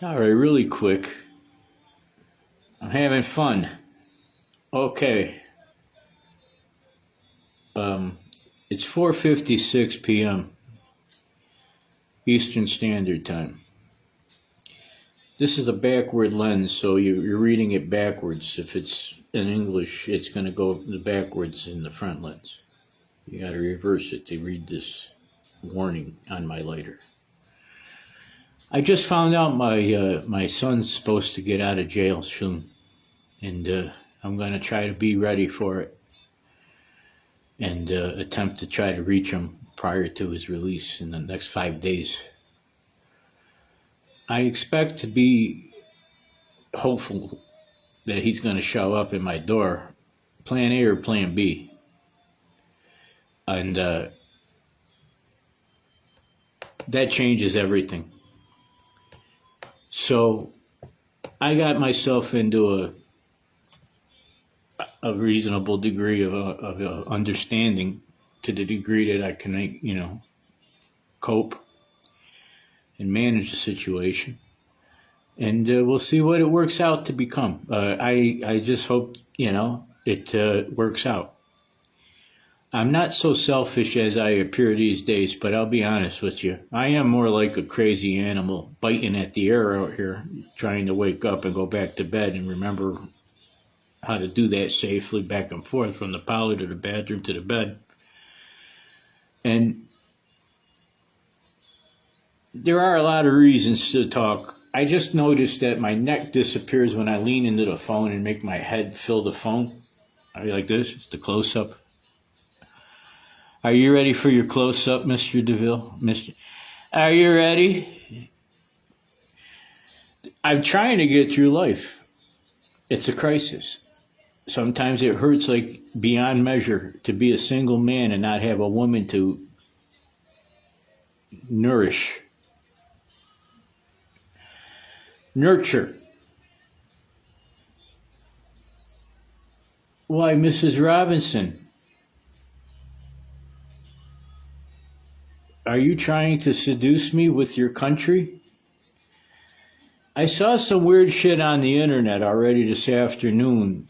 All right, really quick. I'm having fun. Okay. It's 4:56 p.m. Eastern Standard Time. This is a backward lens, so you're reading it backwards. If it's in English, it's going to go backwards in the front lens. You got to reverse it to read this warning on my lighter. I just found out my son's supposed to get out of jail soon, and I'm going to try to be ready for it and attempt to try to reach him prior to his release in the next 5 days. I expect to be hopeful that he's going to show up at my door, plan A or plan B. And that changes everything. So I got myself into a reasonable degree of understanding, to the degree that I can, cope and manage the situation. And we'll see what it works out to become. I just hope, it works out. I'm not so selfish as I appear these days, but I'll be honest with you. I am more like a crazy animal biting at the air out here, trying to wake up and go back to bed and remember how to do that safely back and forth from the parlor to the bathroom to the bed. And there are a lot of reasons to talk. I just noticed that my neck disappears when I lean into the phone and make my head fill the phone. Are you like this? It's the close-up. Are you ready for your close-up, Mr. DeVille? Are you ready? I'm trying to get through life. It's a crisis. Sometimes it hurts like beyond measure to be a single man and not have a woman to nurture. Why, Mrs. Robinson, are you trying to seduce me with your country? I saw some weird shit on the internet already this afternoon.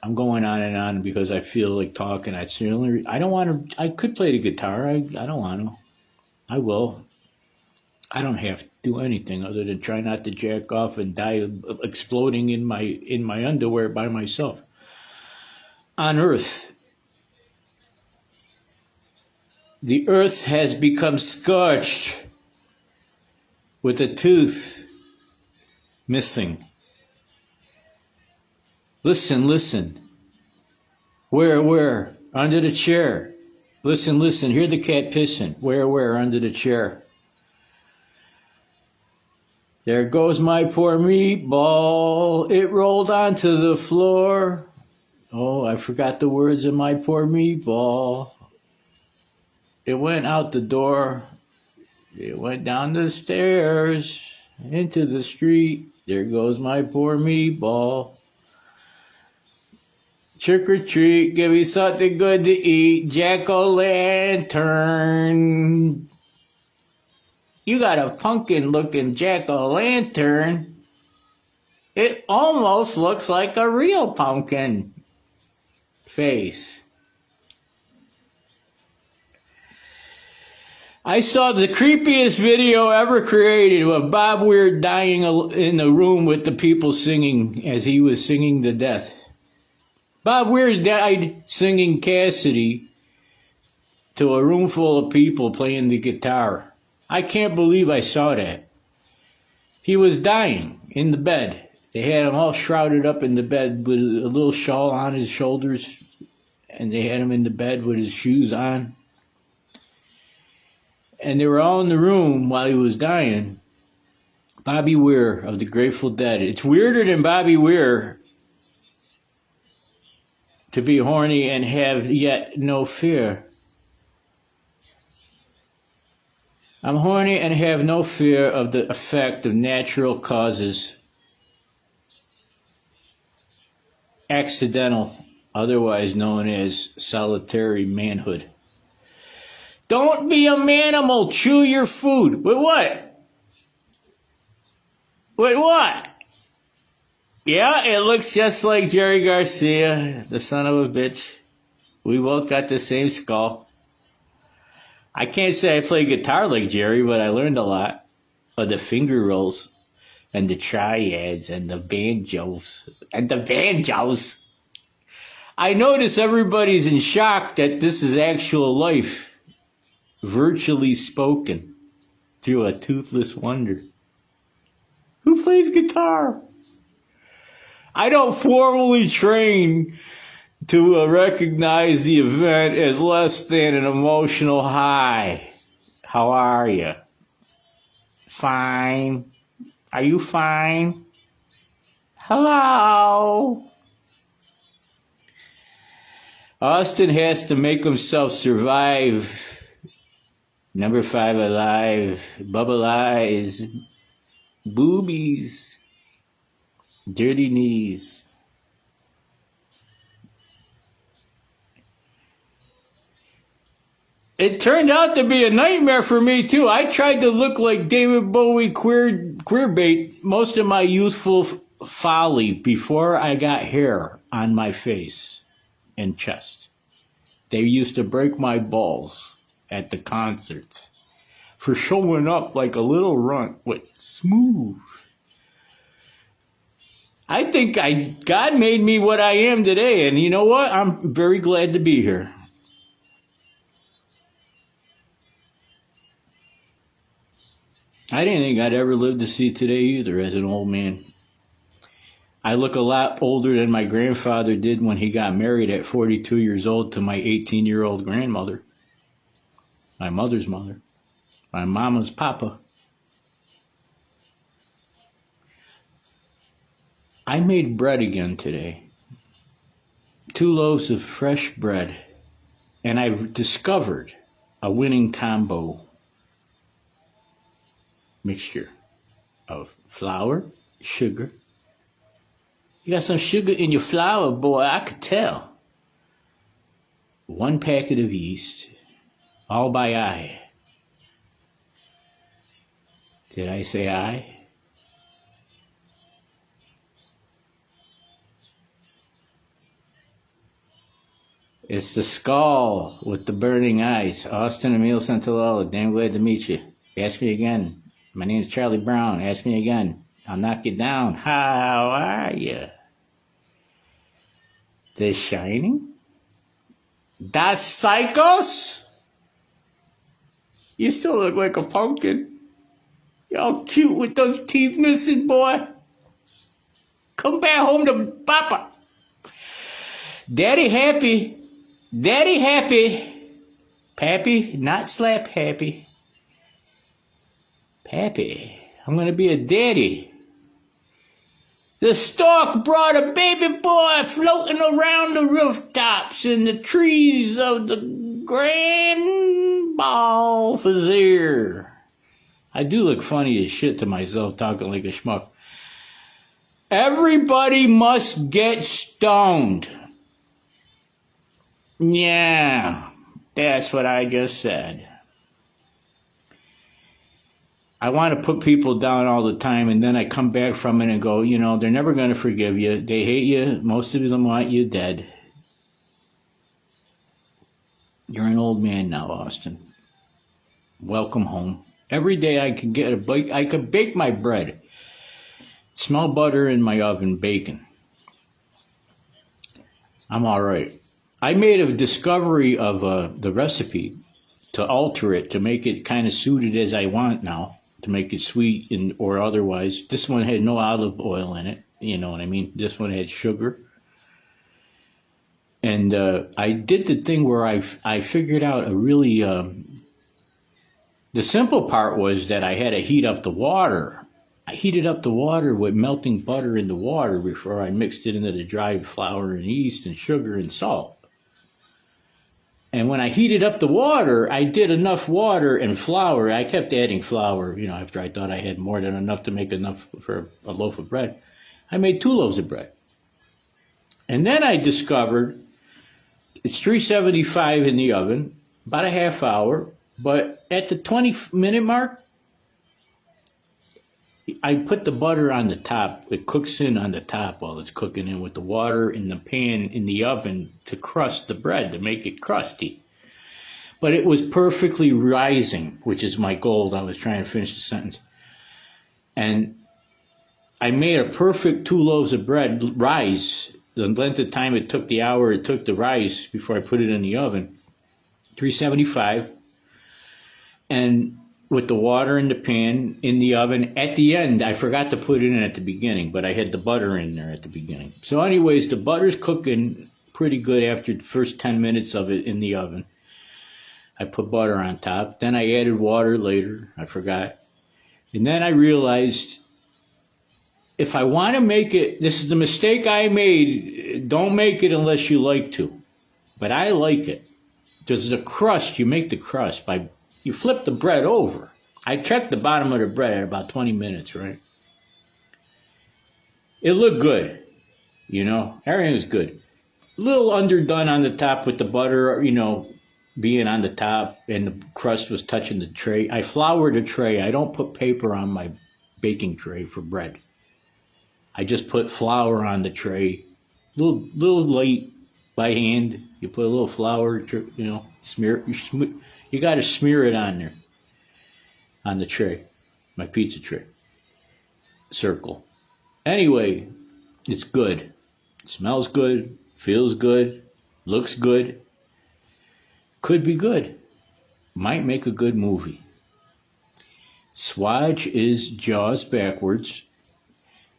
I'm going on and on because I feel like talking. I don't want to. I could play the guitar. I don't want to. I will. I don't have to do anything other than try not to jack off and die exploding in my underwear by myself. On Earth, the earth has become scorched with a tooth missing. Listen. Where? Under the chair. Listen. Hear the cat pissing. Where? Under the chair. There goes my poor meatball. It rolled onto the floor. Oh, I forgot the words of my poor meatball. It went out the door. It went down the stairs into the street. There goes my poor meatball. Trick or treat, give me something good to eat. Jack-o'-lantern. You got a pumpkin-looking jack-o'-lantern. It almost looks like a real pumpkin face. I saw the creepiest video ever created of Bob Weir dying in the room with the people singing as he was singing to death. Bob Weir died singing Cassidy to a room full of people playing the guitar. I can't believe I saw that. He was dying in the bed. They had him all shrouded up in the bed with a little shawl on his shoulders, and they had him in the bed with his shoes on. And they were all in the room while he was dying. Bobby Weir of the Grateful Dead. It's weirder than Bobby Weir to be horny and have yet no fear. I'm horny and have no fear of the effect of natural causes. Accidental, otherwise known as solitary manhood. Don't be a manimal. Chew your food. With what? Wait, what? Yeah, it looks just like Jerry Garcia, the son of a bitch. We both got the same skull. I can't say I play guitar like Jerry, but I learned a lot of the finger rolls and the triads and the banjos. And the banjos. I notice everybody's in shock that this is actual life, virtually spoken through a toothless wonder. Who plays guitar? I don't formally train to recognize the event as less than an emotional high. How are you? Fine. Are you fine? Hello? Austin has to make himself survive. Number 5 alive. Bubble eyes. Boobies. Dirty knees. It turned out to be a nightmare for me too. I tried to look like David Bowie queerbait most of my youthful folly before I got hair on my face and chest. They used to break my balls at the concerts for showing up like a little runt with smooth. I think God made me what I am today, and you know what? I'm very glad to be here. I didn't think I'd ever live to see today either as an old man. I look a lot older than my grandfather did when he got married at 42 years old to my 18-year-old grandmother, my mother's mother, my mama's papa. I made bread again today. 2 loaves of fresh bread, and I discovered a winning combo mixture of flour, sugar. You got some sugar in your flour, boy, I could tell. 1 packet of yeast, all by eye. Did I say eye? It's the skull with the burning eyes. Austin Emil Santalala, damn glad to meet you. Ask me again. My name's Charlie Brown. Ask me again. I'll knock you down. How are you? The Shining? Das Psychos? You still look like a pumpkin. You're all cute with those teeth missing, boy. Come back home to Papa. Daddy happy. Daddy happy. Pappy, not slap happy. Pappy, I'm going to be a daddy. The stork brought a baby boy floating around the rooftops in the trees of the Grand Balthazar. I do look funny as shit to myself talking like a schmuck. Everybody must get stoned. Yeah, that's what I just said. I want to put people down all the time, and then I come back from it and go, you know, they're never going to forgive you. They hate you. Most of them want you dead. You're an old man now, Austin. Welcome home. Every day I can get a bake. I could bake my bread. Smell butter in my oven, bacon. I'm all right. I made a discovery of the recipe to alter it, to make it kind of suited as I want now, to make it sweet and or otherwise. This one had no olive oil in it, you know what I mean? This one had sugar. And I did the thing where I figured out a really, the simple part was that I had to heat up the water. I heated up the water with melting butter in the water before I mixed it into the dried flour and yeast and sugar and salt. And when I heated up the water, I did enough water and flour. I kept adding flour, you know, after I thought I had more than enough to make enough for a loaf of bread. I made 2 loaves of bread. And then I discovered it's 375 in the oven, about a half hour. But at the 20-minute mark, I put the butter on the top. It cooks in on the top while it's cooking in with the water in the pan in the oven to crust the bread, to make it crusty. But it was perfectly rising, which is my goal. I was trying to finish the sentence. And I made a perfect 2 loaves of bread rise. The length of time it took, the hour it took to rise before I put it in the oven, 375. And with the water in the pan in the oven at the end, I forgot to put it in at the beginning, but I had the butter in there at the beginning. So anyways, the butter's cooking pretty good after the first 10 minutes of it in the oven. I put butter on top. Then I added water later. I forgot. And then I realized if I want to make it, this is the mistake I made. Don't make it unless you like to. But I like it. Because the crust, you make the crust by, you flip the bread over. I checked the bottom of the bread at about 20 minutes, right? It looked good. You know, everything was good. A little underdone on the top with the butter, you know, being on the top and the crust was touching the tray. I floured the tray. I don't put paper on my baking tray for bread. I just put flour on the tray, little light by hand. You put a little flour, you know, smear. You got to smear it on there, on the tray, my pizza tray. Circle. Anyway, it's good. It smells good, feels good, looks good. Could be good. Might make a good movie. Swatch is Jaws backwards.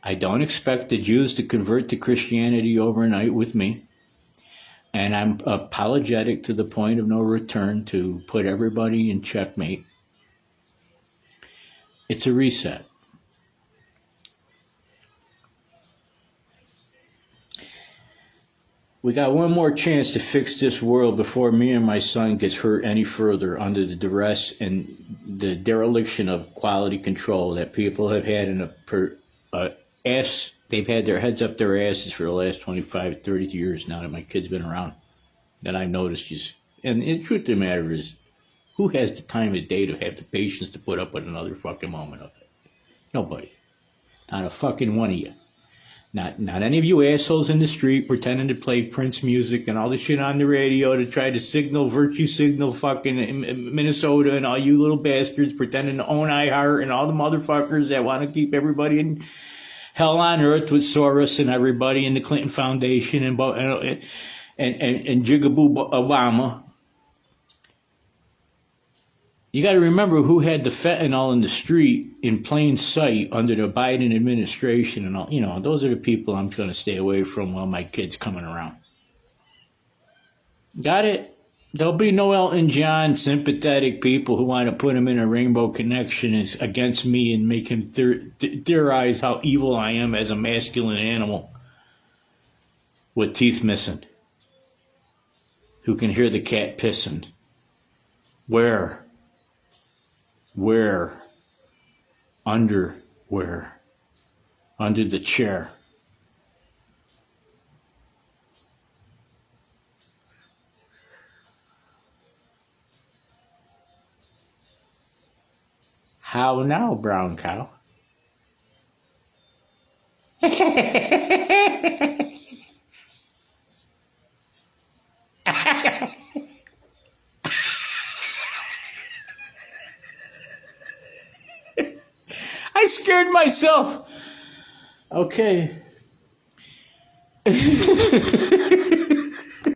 I don't expect the Jews to convert to Christianity overnight with me. And I'm apologetic to the point of no return to put everybody in checkmate. It's a reset. We got one more chance to fix this world before me and my son gets hurt any further under the duress and the dereliction of quality control that people have had in they've had their heads up their asses for the last 25, 30 years now that my kid's been around. That I've noticed and the truth of the matter is, who has the time of day to have the patience to put up with another fucking moment of it? Nobody. Not a fucking one of you. Not any of you assholes in the street pretending to play Prince music and all the shit on the radio to try to virtue signal fucking Minnesota and all you little bastards pretending to own iHeart and all the motherfuckers that want to keep everybody in hell on earth with Soros and everybody in the Clinton Foundation and Jigaboo Obama. You got to remember who had the fentanyl in the street in plain sight under the Biden administration and all. You know, those are the people I'm going to stay away from while my kid's coming around. Got it? There'll be no Elton John sympathetic people who want to put him in a rainbow connection against me and make him theorize how evil I am as a masculine animal with teeth missing, who can hear the cat pissing. Where? Underwear. Under the chair. How now, brown cow? I scared myself. Okay.